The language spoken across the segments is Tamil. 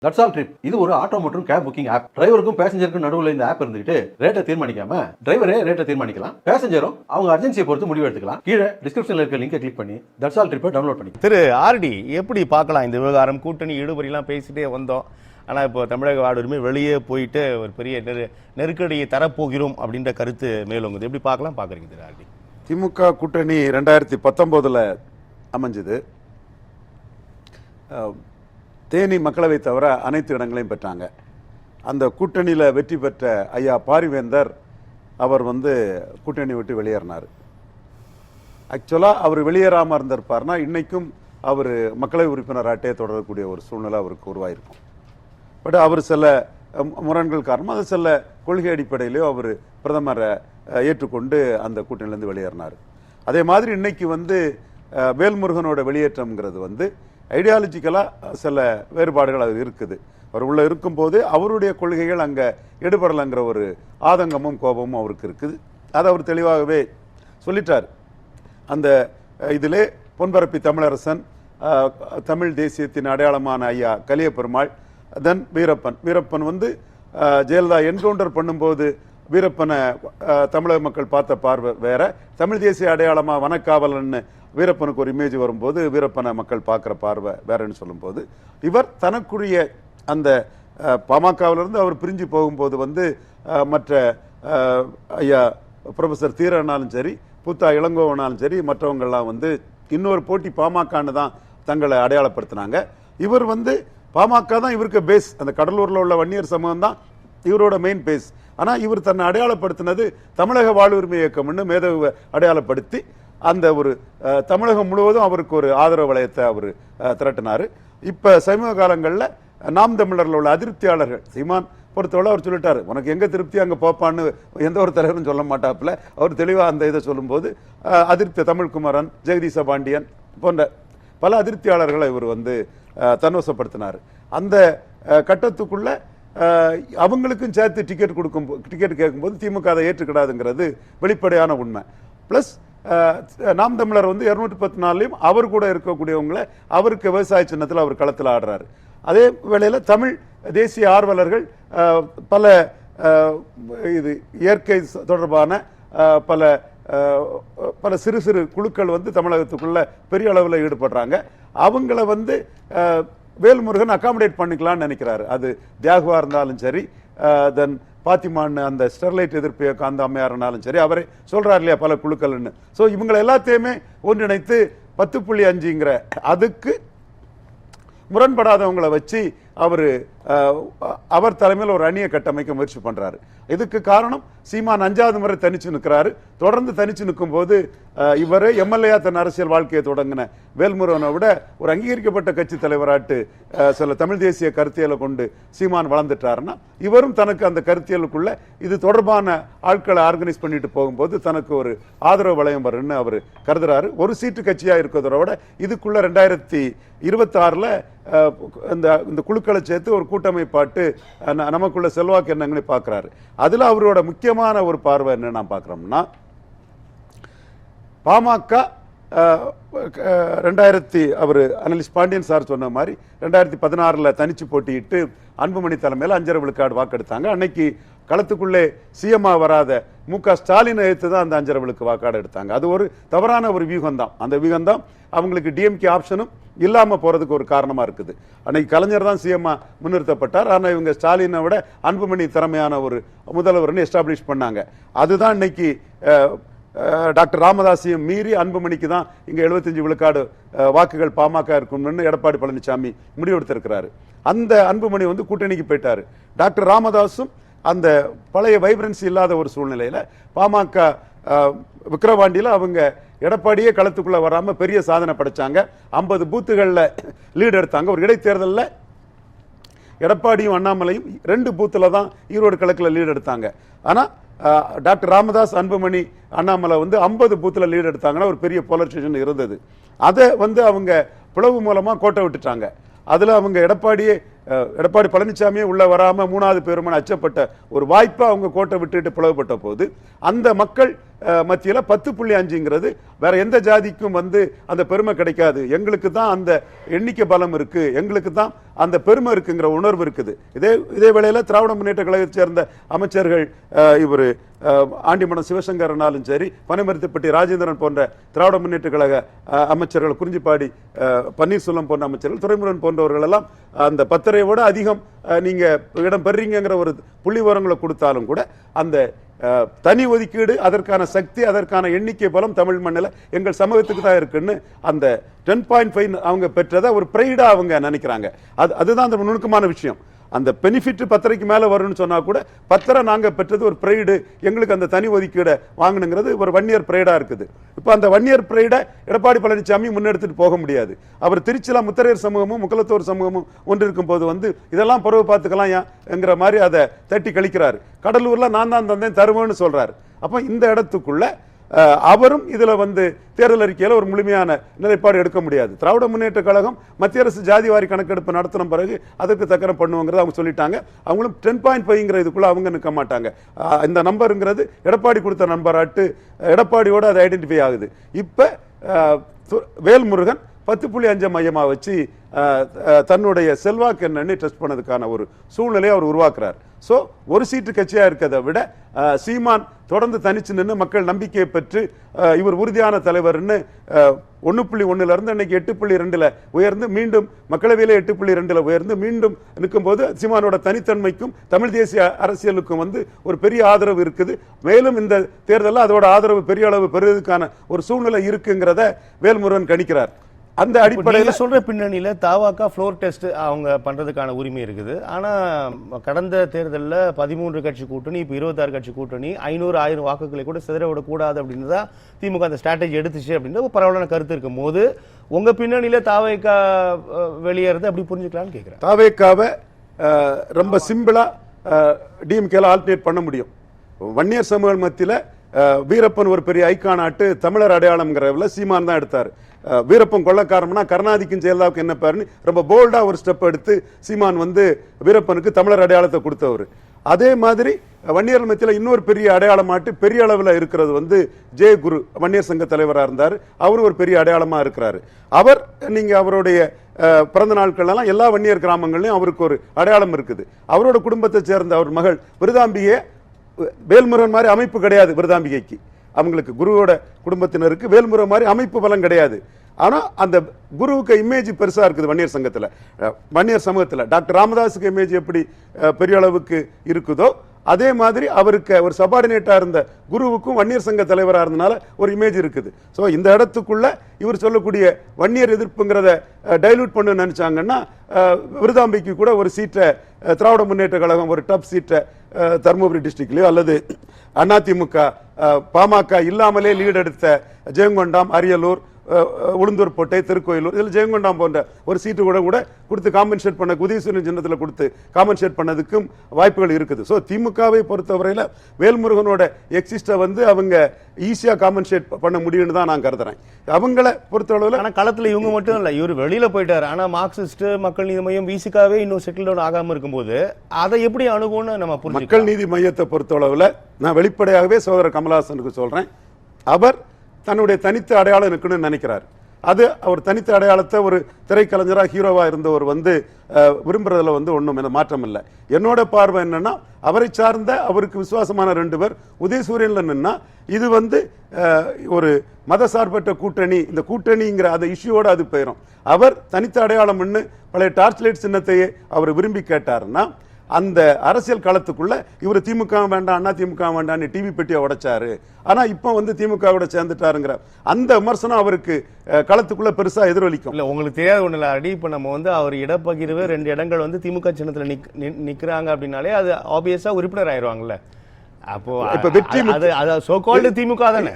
That's all trip. இது ஒரு ஆட்டோ மற்றும் கேப் புக்கிங் ஆப். டிரைவருக்கும் பேசஞ்சருக்கும் நடுவில் இந்த ஆப் இருந்துட்டு ரேட்டை தீர்மானிக்காம டிரைவரே ரேட்டை தீர்மானிக்கலாம். பேசஞ்சரும் அவங்க அர்ஜென்சியை பொறுத்து முடிவு எடுத்துக்கலாம். கீழே டிஸ்கிரிப்ஷன்ல இருக்க லிங்கை கிளிக் பண்ணி தட்ஸ் ஆல் ட்ரிப்பை டவுன்லோட் பண்ணி. திரு ஆர்டி, எப்படி பார்க்கலாம் இந்த விவகாரம்? கூட்டணி இழுபறிலாம் பேசிட்டே வந்தோம். ஆனால் இப்போ தமிழக ஆளுமே வெளியே போயிட்டு ஒரு பெரிய நெருக்கடியை தரப்போகிறோம் அப்படின்ற கருத்து மேலோங்குது. எப்படி பார்க்குறீங்க திரு ஆர்டி? திமுக கூட்டணி 2019 அமைஞ்சது. தேனி மக்களவை தவிர அனைத்து இடங்களையும் பெற்றாங்க. அந்த கூட்டணியில் வெற்றி பெற்ற ஐயா பாரிவேந்தர் அவர் கூட்டணி விட்டு வெளியேறினார். ஆக்சுவலாக அவர் வெளியேறாமல் இருந்திருப்பார்னா இன்னைக்கும் அவர் மக்களவை உறுப்பினராட்டே தொடரக்கூடிய ஒரு சூழ்நிலை அவருக்கு உருவாயிருக்கும். பட் அவர் சில முரண்கள் காரணமாக அது சில கொள்கை அடிப்படையிலேயோ அவர் பிரதமரை ஏற்றுக்கொண்டு அந்த கூட்டணியிலேருந்து வெளியேறினார். அதே மாதிரி இன்னைக்கு வேல்முருகனோட வெளியேற்றம்ங்கிறது ஐடியாலஜிக்கலாக சில வேறுபாடுகள் அது இருக்குது. அவர் உள்ள இருக்கும்போது அவருடைய கொள்கைகள் அங்கே எடுபடலைங்கிற ஒரு ஆதங்கமும் கோபமும் அவருக்கு இருக்குது. அதை அவர் தெளிவாகவே சொல்லிட்டார். அந்த இதிலே பொன்பரப்பி தமிழரசன், தமிழ் தேசியத்தின் அடையாளமான ஐயா கலியபெருமாள், தென் வீரப்பன் ஜெயலலிதா என்கவுண்டர் பண்ணும்போது வீரப்பனை தமிழக மக்கள் பார்த்த பார்வை வேற, தமிழ் தேசிய அடையாளமா வனக்காவலன்னு வீரப்பனுக்கு ஒரு இமேஜ் வரும்போது வீரப்பனை மக்கள் பார்க்குற பார்வை வேறன்னு சொல்லும்போது, இவர் தனக்குரிய அந்த பாமகவிலிருந்து அவர் பிரிஞ்சு போகும்போது மற்ற ஐயா ப்ரொஃபசர் தீரனாலும் சரி, புத்தா இளங்கோவனாலும் சரி, மற்றவங்கள்லாம் இன்னொரு போட்டி பாமகன்னு தான் தங்களை அடையாளப்படுத்தினாங்க. இவர் பாமக தான் இவருக்கு பேஸ். அந்த கடலூரில் உள்ள வன்னியர் சமூகம் தான் இவரோட மெயின் பேஸ். ஆனால் இவர் தன்னை அடையாளப்படுத்தினது தமிழக வாழ்வுரிமை இயக்கம்னு மேதகு அடையாளப்படுத்தி அந்த ஒரு தமிழகம் முழுவதும் அவருக்கு ஒரு ஆதரவு வளையத்தை அவர் திரட்டினார். இப்போ சமீப காலங்களில் நாம் தமிழரில் உள்ள அதிருப்தியாளர்கள், சீமான் பொறுத்தவரை அவர் சொல்லிட்டார், உனக்கு எங்கே திருப்தி அங்கே போப்பான்னு எந்த ஒரு தலைவரும் சொல்ல மாட்டாப்புல. அவர் தெளிவாக அந்த இதை சொல்லும்போது அதிருப்தி தமிழ்குமரன், ஜெகதீச பாண்டியன் போன்ற பல அதிருப்தியாளர்களை இவர் தன்வசப்படுத்தினார். அந்த கட்டத்துக்குள்ள அவங்களுக்கும் சேர்த்து டிக்கெட் கேட்கும்போது திமுக அதை ஏற்றுக்கிடாதுங்கிறது வெளிப்படையான உண்மை. பிளஸ் நாம் தமிழர் 214 அவர் கூட இருக்கக்கூடியவங்களை அவருக்கு விவசாய சின்னத்தில் அவர் களத்தில் ஆடுறாரு. அதே வேளையில் தமிழ் தேசிய ஆர்வலர்கள் பல இது இயற்கை தொடர்பான பல சிறு சிறு குழுக்கள் தமிழகத்துக்குள்ள பெரிய அளவில் ஈடுபடுறாங்க. அவங்கள வேல்முருகன் அகாமடேட் பண்ணிக்கலாம்னு நினைக்கிறாரு. அது தியாகுவா இருந்தாலும் சரி, தென் பாத்திமான்னு அந்த ஸ்டெர்லைட் எதிர்ப்பு இயக்கம் அந்த அம்மையாருனாலும் சரி, அவரே சொல்றாரு இல்லையா பல குழுக்கள்னு. ஸோ இவங்களை எல்லாத்தையுமே ஒன்றிணைத்து 10.5ங்கிற அதுக்கு முரண்படாதவங்களை வச்சு அவர் தலைமையில் ஒரு அணியை கட்டமைக்க முயற்சி பண்றாரு. இதுக்கு காரணம் சீமான் 5வது முறை தனிச்சு நிற்கிறாரு. தொடர்ந்து தனிச்சு நிற்கும் போது இவரே எம்எல்ஏ தன் அரசியல் வாழ்க்கையை தொடங்கின வேல்முருகனை விட ஒரு அங்கீகரிக்கப்பட்ட கட்சி தலைவராட்டு சில தமிழ் தேசிய கருத்தியலை கொண்டு சீமான் வளர்ந்துட்டாருன்னா, இவரும் தனக்கு அந்த கருத்தியலுக்குள்ள இது தொடர்பான ஆட்களை ஆர்கனைஸ் பண்ணிட்டு போகும்போது தனக்கு ஒரு ஆதரவு வளையம் வரும்னு அவர் கருதுறாரு. ஒரு சீட்டு கட்சியா இருக்கிறத விட இதுக்குள்ள 2026 இந்த குழுக்களை சேர்த்து ஒரு கூட்டமைப்பாட்டு நமக்குள்ள செல்வாக்கு என்னங்கன்னு பார்க்கிறாரு. அதுல அவரோட முக்கியமான ஒரு பார்வை என்ன நான் பார்க்கிறோம்னா, பாமக அவர் அனலிஸ்ட் பாண்டியன் சார் சொன்ன மாதிரி 2016 தனிச்சு போட்டியிட்டு அன்புமணி தலைமையில் 5.5 விழுக்காடு வாக்கெடுத்தாங்க. அன்னைக்கு களத்துக்குள்ளே சிஎம்ஆ வராத மு.க. ஸ்டாலின் எடுத்து தான் அந்த 5.5 விழுக்கு வாக்காடு எடுத்தாங்க. அது ஒரு தவறான ஒரு வியூகம் தான். அந்த வியூகம் தான் அவங்களுக்கு டிஎம்கே ஆப்ஷனும் இல்லாம போறதுக்கு ஒரு காரணமா இருக்குது. அன்னைக்கு கலைஞர் தான் சிஎம்ஆ முன்னிறுத்தப்பட்டார். ஆனால் இவங்க ஸ்டாலினை விட அன்புமணி திறமையான ஒரு முதல்வர்னு எஸ்டாப்ளிஷ் பண்ணாங்க. அதுதான் இன்னைக்கு டாக்டர் ராமதாஸையும் மீறி அன்புமணிக்கு தான் இங்க 75 விழுக்காடு வாக்குகள் பாமக இருக்கும்னு எடப்பாடி பழனிசாமி முடிவெடுத்திருக்கிறாரு. அந்த அன்புமணி கூட்டணிக்கு போயிட்டாரு. டாக்டர் ராமதாஸும் அந்த பழைய வைப்ரன்சி இல்லாத ஒரு சூழ்நிலையில பாமக விக்கிரவாண்டியில அவங்க எடப்பாடியே களத்துக்குள்ள வராம பெரிய சாதனை படைச்சாங்க. 50 பூத்துகள்ல லீடு எடுத்தாங்க. ஒரு இடைத்தேர்தலில் எடப்பாடியும் அண்ணாமலையும் 2 பூத்துல தான் ஈரோடு கிழக்குல லீடு எடுத்தாங்க. ஆனா டாக்டர் ராமதாஸ், அன்புமணி, அண்ணாமலை 50 பூத்துல லீடு எடுத்தாங்கன்னா ஒரு பெரிய போலரைசேஷன் இருந்தது. அதை அவங்க பிளவு மூலமா கோட்டை விட்டுட்டாங்க. அதுல அவங்க எடப்பாடி பழனிசாமியே உள்ள வராம 3வது பேருமான அச்சப்பட்ட ஒரு வாய்ப்பை அவங்க கோட்டை விட்டுட்டு பிளவுபட்ட போது அந்த மக்கள் மத்தியில 10.5ங்கிறது வேற எந்த ஜாதிக்கும் அந்த பெருமை கிடைக்காது, எங்களுக்கு தான் அந்த எண்ணிக்கை பலம் இருக்கு, எங்களுக்கு தான் அந்த பெருமை இருக்குங்கிற உணர்வு இருக்குது. இதே வேளையில திராவிட முன்னேற்ற கழகத்தை சேர்ந்த அமைச்சர்கள் இவர் ஆண்டிமடம் சிவசங்கரனாலும் சரி, பனைமரத்துப்பட்டி ராஜேந்திரன் போன்ற திராவிட முன்னேற்ற கழக அமைச்சர்கள், குறிஞ்சிப்பாடி பன்னீர்செல்வம் போன்ற அமைச்சர்கள், துரைமுருகன் போன்றவர்கள் எல்லாம் அந்த 10.5 விட அதிகம் நீங்க இடம் பெறீங்கிற ஒரு புள்ளி விவரங்களை கொடுத்தாலும் கூட அந்த தனி ஒதுக்கீடு, அதற்கான சக்தி, அதற்கான எண்ணிக்கை பலம் தமிழ் மண்ணில் எங்கள் சமூகத்துக்கு தான் இருக்குன்னு அந்த 10.5 அவங்க பெற்றதை ஒரு பிரைடா அவங்க நினைக்கிறாங்க. அதுதான் அந்த நுணுக்கமான விஷயம். அந்த பெனிஃபிட் 10.5க்கு மேல வரும்னு சொன்னா கூட 10.5 நாங்க பெற்றது ஒரு பிரைடு, எங்களுக்கு அந்த தனி ஒதுக்கீடை வாங்கணுங்கிறது ஒரு வன்னியர் பிரைடா இருக்குது. இப்ப அந்த வன்னியர் பிரைடை எடப்பாடி பழனிசாமி முன்னெடுத்துட்டு போக முடியாது. அவர் திருச்சியில முத்தரையர் சமூகமும் முக்குலத்தோர் சமூகமும் ஒன்று இருக்கும் போது இதெல்லாம் பருவ பார்த்துக்கலாம் என்கிற மாதிரி அதை தட்டி கழிக்கிறாரு. கடலூர்ல நான் தான் தந்தேன் தருவேன்னு சொல்றாரு. அப்ப இந்த இடத்துக்குள்ள அவரும் இதுல தேர்தல் அறிக்கையில ஒரு முழுமையான நிலைப்பாடு எடுக்க முடியாது. திராவிட முன்னேற்ற கழகம் மத்திய அரசு ஜாதிவாரி கணக்கெடுப்பு நடத்தின பிறகு அதற்கு தக்கன பண்ணுவாங்கிறது அவங்க சொல்லிட்டாங்க. அவங்களும் 10.5ங்கிற இதுக்குள்ள அவங்க நிற்க மாட்டாங்க. இந்த நம்பருங்கிறது எடப்பாடி கொடுத்த நம்பராட்டு எடப்பாடியோட அது ஐடென்டிஃபை ஆகுது. இப்ப வேல்முருகன் 10.5 மையமா வச்சு தன்னுடைய செல்வாக்கு என்னன்னு டெஸ்ட் பண்ணதுக்கான ஒரு சூழ்நிலையை அவர் உருவாக்குறார். சோ ஒரு சீட்டு கட்சியா இருக்கிறதை விட சீமான் தொடர்ந்து தனிச்சு நின்று மக்கள் நம்பிக்கையை பெற்று இவர் உறுதியான தலைவர்னு 1.1 இருந்து இன்னைக்கு 8.2 உயர்ந்து மீண்டும் மக்களவையில 8.2 உயர்ந்து மீண்டும் நிற்கும் போது சீமானோட தனித்தன்மைக்கும் தமிழ் தேசிய அரசியலுக்கும் ஒரு பெரிய ஆதரவு இருக்குது. மேலும் இந்த தேர்தலில் அதோட ஆதரவு பெரிய அளவு பெறுவதற்கான ஒரு சூழ்நிலை இருக்குங்கிறத வேல்முருகன் கணிக்கிறார். அந்த அடிப்படையில் சொல்ற பின்னணியில தாவாக்கா ஃப்ளோர் டெஸ்ட் அவங்க பண்றதுக்கான உரிமை இருக்குது. ஆனா கடந்த தேர்தலில் 13 கட்சி கூட்டணி, இப்ப 26 கட்சி கூட்டணி 500-1000 வாக்குகளை கூட சிதற விடக்கூடாது அப்படின்னு தான் திமுக அந்த ஸ்ட்ராட்டஜி எடுத்துச்சு அப்படின்ற ஒரு பரவலான கருத்து இருக்கும் போது உங்க பின்னணியில தாவேக்கா வெளியேறது அப்படி புரிஞ்சுக்கலாம்னு கேட்கிறேன். தாவேக்காவை ரொம்ப சிம்பிளா டிஎம்கேல ஆல்டர்னேட் பண்ண முடியும். வன்னியர் சமூக மத்தியில வீரப்பன் ஒரு பெரிய ஐக்கான் ஆட்டு தமிழர் அடையாளம்ங்கிறதுல சீமான் தான் எடுத்தார். வீரப்பன் கொள்ளக்காரம்னா கருணாநிதிக்கும் ஜெயலலிதாவுக்கு என்ன பாருன்னு ரொம்ப போல்டா ஒரு ஸ்டெப் எடுத்து சீமான் வீரப்பனுக்கு தமிழர் அடையாளத்தை கொடுத்தவர். அதே மாதிரி வன்னியர் மத்தியில் இன்னொரு பெரிய அடையாளமாட்டு பெரிய அளவில் இருக்கிறது ஜெய குரு வன்னியர் சங்க தலைவராக இருந்தார். அவரும் ஒரு பெரிய அடையாளமா இருக்கிறாரு. அவர் நீங்க அவருடைய பிறந்த நாட்கள் எல்லாம் எல்லா வன்னியர் கிராமங்கள்லயும் அவருக்கு ஒரு அடையாளம் இருக்குது. அவரோட குடும்பத்தை சேர்ந்த அவர் மகள் விருதாம்பிகை, வேல்முருகன் மாதிரி அமைப்பு கிடையாது விருதாம்பிகைக்கு. அவங்களுக்கு குருவோட குடும்பத்தினருக்கு வேல்முருகன் மாதிரி அமைப்பு பலம் கிடையாது. ஆனா அந்த குருவுக்கு இமேஜ் பெருசா இருக்குது வன்னியர் சங்கத்துல, வன்னியர் சமூகத்துல. டாக்டர் ராமதாஸுக்கு இமேஜ் எப்படி பெரிய அளவுக்கு இருக்குதோ அதே மாதிரி அவருக்கு ஒரு சபார்டினேட்டா இருந்த குருவுக்கும் வன்னியர் சங்க தலைவராக இருந்தனால ஒரு இமேஜ் இருக்குது. ஸோ இந்த இடத்துக்குள்ள இவர் சொல்லக்கூடிய வன்னியர் எதிர்ப்புங்கிறத டைலூட் பண்ண நினைச்சாங்கன்னா விருதாம்பிக்கு கூட ஒரு சீட்டை திராவிட முன்னேற்ற கழகம் ஒரு டப் சீட்டை தருமபுரி டிஸ்ட்ரிக்ட்லயோ அல்லது அதிமுக பாமக இல்லாமலே லீட் எடுத்த ஜெயங்கொண்டாம், அரியலூர், உளுந்தூர்பேட்டை, திருக்கோயிலூர் இதில் ஜெயங்கொண்டாம் போன்ற ஒரு சீட்டு கூட கொடுத்து காம்பன்சேட் பண்ண உதயசூரியன் சின்னத்தில் கொடுத்து காம்பன்சேட் பண்ணதுக்கும் வாய்ப்புகள் இருக்குது. ஸோ திமுகவை பொறுத்தவரையில் வேல்முருகனோட எக்ஸிஸ்டை அவங்க ஈஸியா காம்பன்சேட் பண்ண முடியும்னு தான் நான் கருதுறேன். அவங்கள பொறுத்தளவில் ஆனால் களத்தில் இவங்க மட்டும் இல்லை, இவர் வெளியில போயிட்டார். ஆனால் மார்க்சிஸ்ட், மக்கள் நீதி மையம், விசிகாவே இன்னும் செட்டில் டவுன் ஆகாம இருக்கும்போது அதை எப்படி அணுகும்னு நம்ம புரிஞ்சுக்கலாம். மக்கள் நீதி மையத்தை பொறுத்தளவில் நான் வெளிப்படையாகவே சகோதரர் கமலஹாசனுக்கு சொல்றேன், அவர் தன்னுடைய தனித்த அடையாளம் இருக்குன்னு நினைக்கிறார். அது அவர் தனித்த அடையாளத்தை ஒரு திரைக்கலைஞரா ஹீரோவா இருந்தவர் விரும்புறதுல ஒண்ணும் மாற்றம் இல்லை. என்னோட பார்வை என்னன்னா அவரை சார்ந்த அவருக்கு விசுவாசமான 2 பேர் உதயசூரியன்ல நின்னா இது ஒரு மதசார்பற்ற கூட்டணி, இந்த கூட்டணிங்கிற அந்த இஷ்யூவோட அது போயிடும். அவர் தனித்த அடையாளம் பழைய டார்ச் லைட் சின்னத்தையே அவர் விரும்பி கேட்டாருன்னா அந்த அரசியல் களத்துக்குள்ள இவர் திமுக வேண்டாம் அண்ணா திமுக வேண்டாம் டிவி பெட்டியை உடைச்சாரு. ஆனா இப்ப திமுகவோட சேர்ந்துட்டாருங்கிற அந்த விமர்சனம் அவருக்கு களத்துக்குள்ள பெருசா எதிரொலிக்கும். இல்ல உங்களுக்கு தெரியாத ஒண்ணு இல்ல, அடி இப்ப நம்ம அவர் இடப்பகிர்வு 2 இடங்கள் திமுக சின்னத்துல நிக்கிறாங்க அப்படின்னாலே அது ஆப்வியஸா உறுப்பினர் ஆயிடுவாங்கல்ல. அப்போ இப்ப வெற்றி சோ கால்டு திமுக தானே,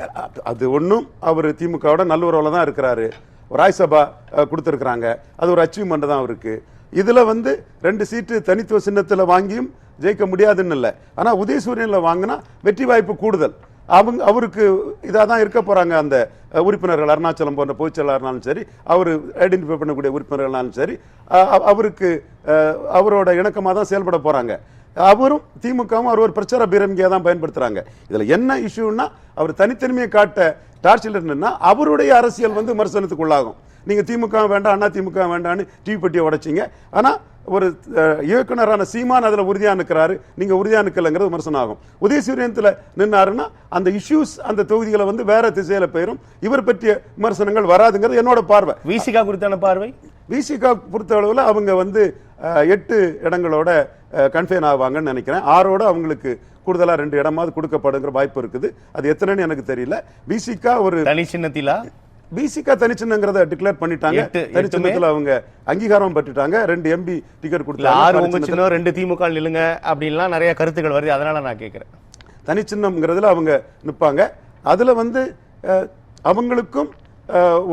அது ஒண்ணும் அவர் திமுகவோட நல்லுறவுல தான் இருக்கிறாரு. ராஜ்சபா கொடுத்திருக்கிறாங்க, அது ஒரு அச்சீவ்மெண்ட் தான் அவருக்கு. இதுல 2 சீட்டு தனித்துவ சின்னத்துல வாங்கியும் ஜெயிக்க முடியாதுன்னு இல்லை. ஆனா உதயசூரியன்ல வாங்கினா வெற்றி வாய்ப்பு கூடுதல். அவருக்கு இதான் இருக்க போறாங்க அந்த உறுப்பினர்கள். அருணாச்சலம் போன்ற பொதுச்செயலாளர்னாலும் சரி, அவர் ஐடென்டிஃபை பண்ணக்கூடிய உறுப்பினர்களாலும் சரி, அவருக்கு அவரோட இணக்கமா தான் செயல்பட போறாங்க. அவரும் திமுகவும் அவர் ஒரு பிரச்சார பீரங்கியா தான் பயன்படுத்துறாங்க. இதுல என்ன இஷ்யூன்னா அவர் தனித்தன்மையை காட்ட டார்ச்சில் இருந்ததுன்னா அவருடைய அரசியல் விமர்சனத்துக்கு உள்ளாகும். நீங்க திமுக வேண்டாம் அண்ணா திமுக வேண்டாம்னு டிவி பெட்டியை உடைச்சிங்க. ஆனா ஒரு இயக்குனரான சீமான் அதுல உறுதியா நிற்கிறாரு, நீங்க உறுதியா நிற்கலங்கிறது விமர்சனம் ஆகும். உதயசூரியன்ல நின்னாருன்னா அந்த இஷ்யூஸ் அந்த தொகுதிகளை வந்து வேற திசையில போயிரும். இவர் பற்றிய விமர்சனங்கள் வராதுங்கிறது என்னோட பார்வை. விசிகா குறித்தான பார்வை, விசிகா பொறுத்த அளவுல அவங்க வந்து 8 இடங்களோட கன்ஃபைன் ஆவாங்கன்னு நினைக்கிறேன். 6ஓட அவங்களுக்கு கூடுதலா 2 இடமாவது கொடுக்கப்படுங்கிற வாய்ப்பு இருக்குது. அது எத்தனைன்னு எனக்கு தெரியல. விசிகா ஒரு தனி சின்னத்திலா பிசிகா தனிச்சின்னங்கிறத டிக்ளேர் பண்ணிட்டாங்க. தனிச்சின்னத்துல அவங்க அங்கீகாரம் பட்டுட்டாங்க. 2 எம்பி டிக்கெட் கொடுத்தாங்க. 6 உங்க சின்னம் 2 திமுக நில்லுங்க அப்படின்லாம் நிறைய கருத்துக்கள் வருது. அதனால நான் கேட்கிறேன். தனிச்சின்னம்ங்கிறதுல அவங்க நிற்பாங்க. அதுல வந்து அவங்களுக்கும்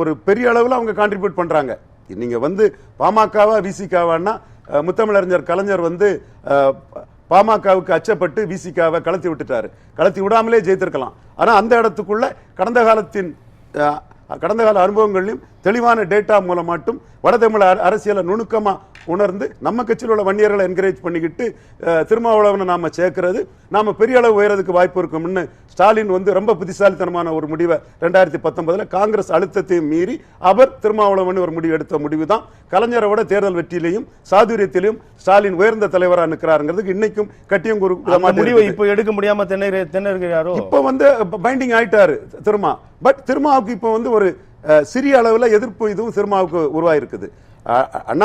ஒரு பெரிய அளவுல அவங்க கான்ட்ரிபியூட் பண்றாங்க. நீங்க வந்து பாமகவா விசிகாவான்னா முத்தமிழறிஞர் கலைஞர் வந்து பாமகவுக்கு அச்சப்பட்டு விசிகாவை கலத்தி விட்டுட்டாரு. கலத்தி விடாமலே ஜெயித்திருக்கலாம். ஆனா அந்த இடத்துக்குள்ள கடந்த கால அனுபவங்களையும் தெளிவான டேட்டா மூலம் மட்டும் வடதமிழ் அரசியலை நுணுக்கமா உணர்ந்து நம்ம கட்சியில் உள்ள வன்னியர்களை என்கரேஜ் பண்ணிக்கிட்டு திருமாவளவனை நாம சேர்க்கிறது நாம பெரிய அளவு உயரதுக்கு வாய்ப்பு இருக்கும்னு ஸ்டாலின் வந்து ரொம்ப புத்திசாலித்தனமான ஒரு முடிவை 2019 காங்கிரஸ் அழுத்தத்தையும் மீறி அவர் திருமாவளவன் ஒரு முடிவு எடுத்த முடிவு தான் கலைஞரோட தேர்தல் வெற்றியிலையும் சாதுரியத்திலையும் ஸ்டாலின் உயர்ந்த தலைவராக நிற்கிறாருங்கிறதுக்கு இன்னைக்கும் கட்டியம் முடிவை இப்போ எடுக்க முடியாம திணறுகிறாரோ. இப்போ வந்து பைண்டிங் ஆயிட்டாரு திருமா. பட் திருமாவுக்கு இப்போ வந்து ஒரு சிறிய அளவுல எதிர்ப்பு இதுவும் திருமாவுக்கு உருவாயிருக்குது.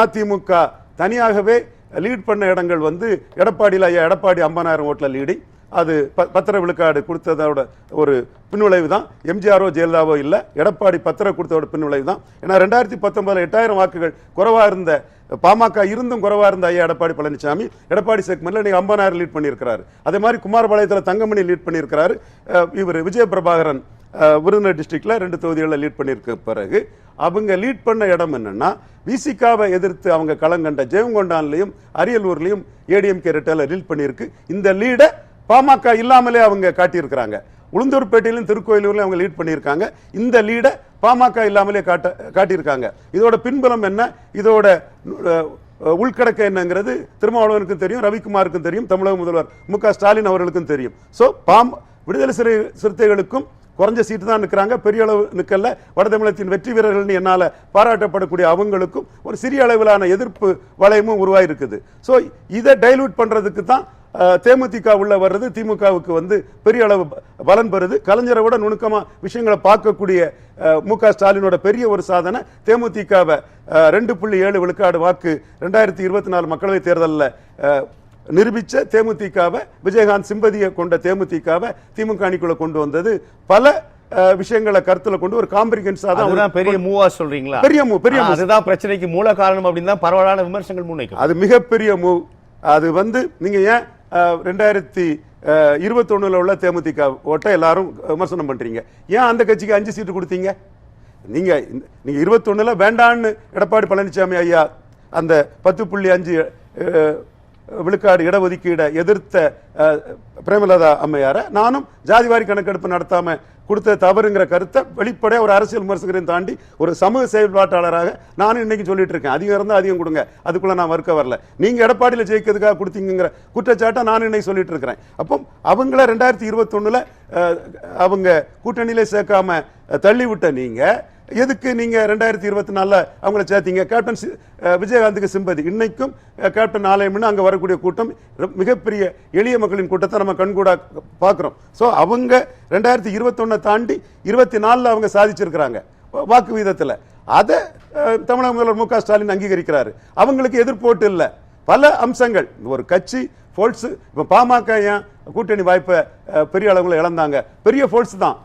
அதிமுக தனியாகவே லீட் பண்ண இடங்கள் வந்து எடப்பாடியில் எடப்பாடி 50,000 ஓட்டுல லீடிங். அது பத்திர விழுக்காடு கொடுத்ததோட ஒரு பின்விளைவு தான். எம்ஜிஆரோ ஜெயலலிதாவோ இல்ல, எடப்பாடி பத்திர கொடுத்ததோட பின்விளைவு தான். ஏன்னா 2019 8,000 வாக்குகள் குறைவா இருந்த பாமக இருந்தும் குறைவா இருந்த ஐயா எடப்பாடி பழனிசாமி எடப்பாடி செக்மெண்ட்ல நீங்க 50,000 லீட் பண்ணியிருக்கிறாரு. அதே மாதிரி குமாரபாளையத்தில் தங்கமணி லீட் பண்ணியிருக்கிறாரு. இவர் விஜயபிரபாகரன் விருதுநகர் டிஸ்ட்ரிக்ட்ல 2 தொகுதிகளில் லீட் பண்ணியிருக்க பிறகு அவங்க லீட் பண்ண இடம் என்னன்னா விசிகாவை எதிர்த்து அவங்க களங்கண்ட ஜெயங்கொண்டான்லையும் அரியலூர்லையும் ஏடிஎம்கே ரெட்டல லீட் பண்ணியிருக்கு. இந்த லீட பாமக இல்லாமலே அவங்க காட்டியிருக்கிறாங்க. உளுந்தூர்பேட்டையிலும் திருக்கோயிலூர்லையும் அவங்க லீட் பண்ணியிருக்காங்க. இந்த லீட பாமக இல்லாமலே காட்டியிருக்காங்க. இதோட பின்புலம் என்ன, இதோட உள்கடக்க என்னங்கிறது திருமாவளவனுக்கும் தெரியும், ரவிக்குமாருக்கும் தெரியும், தமிழக முதல்வர் மு.க. ஸ்டாலின் அவர்களுக்கும் தெரியும். சோ விடுதலை சிறுத்தைகளுக்கும் குறைஞ்ச சீட்டு தான் நிற்கிறாங்க, பெரிய அளவு நிற்கல. வடதமிழகத்தின் வெற்றி வீரர்கள் என்னால பாராட்டப்படக்கூடிய அவங்களுக்கும் ஒரு சிறிய அளவிலான எதிர்ப்பு வளையமும் உருவாயிருக்குது. சோ இதை டைலூட் பண்றதுக்கு தான் தேமுதிக உள்ள வர்றது திமுகவுக்கு வந்து பெரிய அளவு பலன் பெறுது. கலைஞரை விட நுணுக்கமா விஷயங்களை பார்க்கக்கூடிய மு.க. ஸ்டாலினோட பெரிய ஒரு சாதனை தேமுதிகவை 2.7 விழுக்காடு வாக்கு 2024 மக்களவை தேர்தலில் நிரூபிச்ச தேமுதிகவை, விஜயகாந்த் சிம்பதியை கொண்ட தேமுதிகவை திமுக அணிக்குள்ள கொண்டு வந்தது. பல விஷயங்களை கருத்துல கொண்டு ஒரு காம்ப்ரிஹென்ஸா தான் பெரிய மூவா சொல்றீங்களா? பெரிய அதுதான் பிரச்சனைக்கு மூல காரணம் அப்படின்னு தான் பரவலான விமர்சனங்கள் முன்வைக்கும். அது மிகப்பெரிய மூவ். அது வந்து நீங்க ஏன் 2021 உள்ள தேமுதிக ஓட்ட எல்லாரும் விமர்சனம் பண்றீங்க? ஏன் அந்த கட்சிக்கு 5 சீட்டு கொடுத்தீங்க? நீங்க 21 வேண்டான்னு எடப்பாடி பழனிசாமி ஐயா அந்த 10.5 விழுக்காடு இடஒதுக்கீடை எதிர்த்த பிரேமலதா அம்மையார நானும் ஜாதிவாரி கணக்கெடுப்பு நடத்தாம கொடுத்த தவறுங்கிற கருத்தை வெளிப்படையா ஒரு அரசியல் விமர்சகரையும் தாண்டி ஒரு சமூக செயல்பாட்டாளராக நானும் இன்னைக்கு சொல்லிட்டு இருக்கேன். அதிகம் இருந்தா அதிகம் கொடுங்க, அதுக்குள்ள நான் மறுக்க வரல. நீங்க எடப்பாடியில் ஜெயிக்கிறதுக்காக கொடுத்தீங்கிற குற்றச்சாட்டை நான் இன்னைக்கு சொல்லிட்டு இருக்கிறேன். அப்போ அவங்கள 2021 அவங்க கூட்டணியிலே சேர்க்காம தள்ளி விட்ட நீங்க எதுக்கு நீங்க 2024 அவங்கள சேர்த்தீங்க? கேப்டன் விஜயகாந்துக்கு சிம்பதி. இன்னைக்கும் கேப்டன் ஆலயம்னு அங்க வரக்கூடிய கூட்டம் மிகப்பெரிய எளிய மக்களின் கூட்டத்தை நம்ம கண்கூடா பாக்குறோம். சோ அவங்க 2021 தாண்டி 24 அவங்க சாதிச்சிருக்கிறாங்க வாக்கு வீதத்துல. அதை தமிழக முதல்வர் மு.க. ஸ்டாலின் அங்கீகரிக்கிறாரு. அவங்களுக்கு எதிர்ப்போட்டு இல்ல, பல அம்சங்கள். ஒரு கட்சி போல்ஸ். இப்ப பாமக ஏன் கூட்டணி வாய்ப்பை பெரிய அளவுல இழந்தாங்க? பெரிய போல்ஸ் தான்.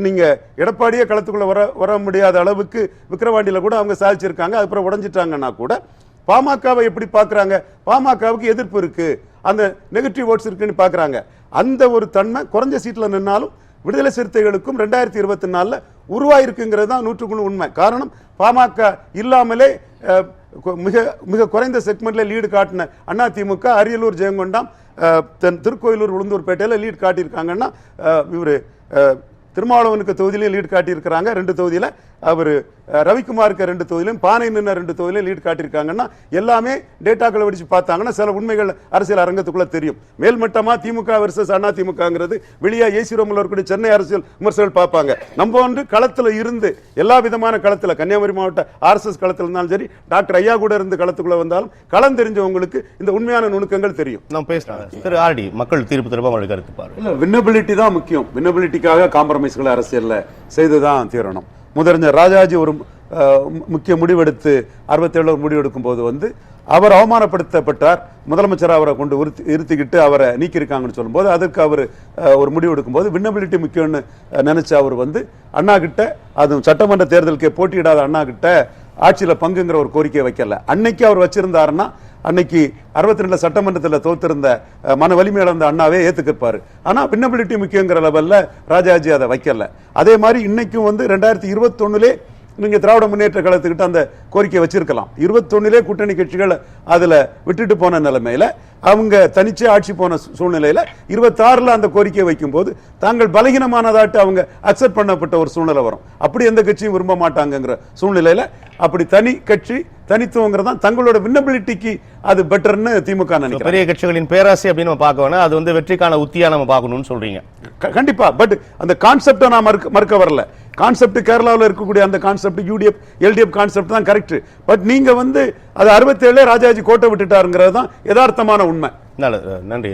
நீங்க எடப்பாடியே களத்துக்குள்ள வர முடியாத அளவுக்கு விக்கிரவாண்டியில கூட அவங்க சாதிச்சிருக்காங்க. அதுக்கப்புறம் உடைஞ்சிட்டாங்கன்னா கூட பாமகவை எப்படி பாக்குறாங்க? பாமகவுக்கு எதிர்ப்பு இருக்கு, அந்த நெகட்டிவ் ஓட்ஸ் இருக்குன்னு பாக்குறாங்க. அந்த ஒரு தன்மை குறைஞ்ச சீட்ல நின்னாலும் விடுதலை சிறுத்தைகளுக்கும் 2024 உருவாயிருக்குங்கிறது தான் 100% உண்மை. காரணம் பாமக இல்லாமலே மிக மிக குறைந்த செக்மெண்ட்ல லீடு காட்டின அதிமுக அரியலூர் ஜெயங்கொண்டாம் திருக்கோயிலூர் உளுந்தூர்பேட்டையில லீட் காட்டியிருக்காங்கன்னா இவரு திருமாவளவனுக்கு தொகுதியிலே லீட் காட்டி இருக்கிறாங்க. 2 தொகுதியில அவர் ரவிக்குமாருக்கு 2 தொகுதியிலும் பானை நின்ன 2 தொகுதியிலும் லீட் காட்டியிருக்காங்கன்னா எல்லாமே டேட்டாக்களை வடிச்சு பார்த்தாங்கன்னா சில உண்மைகள் அரசியல் அரங்கத்துக்குள்ள தெரியும். மேல்மட்டமா திமுக வெர்சஸ் அண்ணா திமுகங்கிறது வெளியா ஏசி ரோமில் இருக்கக்கூடிய சென்னை அரசியல் விமர்சகர்கள் பார்ப்பாங்க. நம்ம வந்து களத்துல இருந்து எல்லா விதமான களத்துல கன்னியாகுமரி மாவட்ட RSS களத்துல இருந்தாலும் சரி, டாக்டர் ஐயா கூட இருந்து களத்துக்குள்ள வந்தாலும் களம் தெரிஞ்சவங்களுக்கு இந்த உண்மையான நுணுக்கங்கள் தெரியும். நான் பேசலாம். திரு ஆர்டி, மக்கள் தீர்ப்பு தொடர்பாக உங்களுக்கு கருத்து பாருங்க. இல்ல, வின்னபிலிட்டி தான் முக்கியம். வின்னபிலிட்டிக்காக காம்ப்ரமைஸ்களை அரசியல்ல செய்துதான் தீரணும். முதலமைச்சர் ராஜாஜி ஒரு முக்கிய முடிவெடுத்து 67 முடிவெடுக்கும் போது வந்து அவர் அவமானப்படுத்தப்பட்டார். முதலமைச்சர் அவரை கொண்டு இருத்திக்கிட்டு அவரை நீக்கியிருக்காங்கன்னு சொல்லும்போது அதற்கு அவர் ஒரு முடிவு எடுக்கும் போது வின்னபிலிட்டி முக்கியம்னு நினைச்ச அவர் வந்து அண்ணா கிட்ட, அதுவும் சட்டமன்ற தேர்தலுக்கு போட்டியிடாத அண்ணா கிட்ட ஆட்சியில பங்குங்கிற ஒரு கோரிக்கையை வைக்கல. அன்னைக்கு அவர் வச்சிருந்தாருன்னா அன்னைக்கு 62 சட்டமன்றத்தில் தோத்திருந்த மன வலிமை இழந்த அண்ணாவே ஏத்துக்கிருப்பாரு. ஆனா வின்னபிலிட்டி முக்கியங்கிற லெவல்ல ராஜாஜி அதை வைக்கல. அதே மாதிரி இன்னைக்கும் வந்து 2021 நீங்க திராவிட முன்னேற்ற கழகத்துக்கிட்ட அந்த கோரிக்கை வச்சிருக்கலாம். 21 கூட்டணி கட்சிகள் அதுல விட்டுட்டு போன நிலைமையில, அவங்க தனிச்சே ஆட்சி போன சூழ்நிலையில 26 அந்த கோரிக்கை வைக்கும் போது தாங்கள் பலகீனமானதாட்டு அவங்க அக்செப்ட் பண்ணப்பட்ட ஒரு சூழ்நிலை வரும். அப்படி எந்த கட்சியும் விரும்ப மாட்டாங்கிற சூழ்நிலையில அப்படி தனி கட்சி தனித்துவங்கிறதா தங்களோட வின்னபிலிட்டிக்கு அது பெட்டர்னு திமுக நினைக்கிறேன். பெரிய கட்சிகளின் பேராசை அப்படின்னு நம்ம பார்க்க வேணா, அது வந்து வெற்றிக்கான உத்தியா நம்ம பார்க்கணும்னு சொல்றீங்க. கண்டிப்பா. பட் அந்த கான்செப்டை நான் மறுக்க வரல. கான்செப்ட் கேரளாவில் இருக்கக்கூடிய அந்த கான்செப்ட் UDF LDF கான்செப்ட் தான் கரெக்ட். பட் நீங்க வந்து அது 67 ராஜாஜி கோட்டை விட்டுட்டாருங்கிறது தான் யதார்த்தமான உண்மை. நல்லது, நன்றி.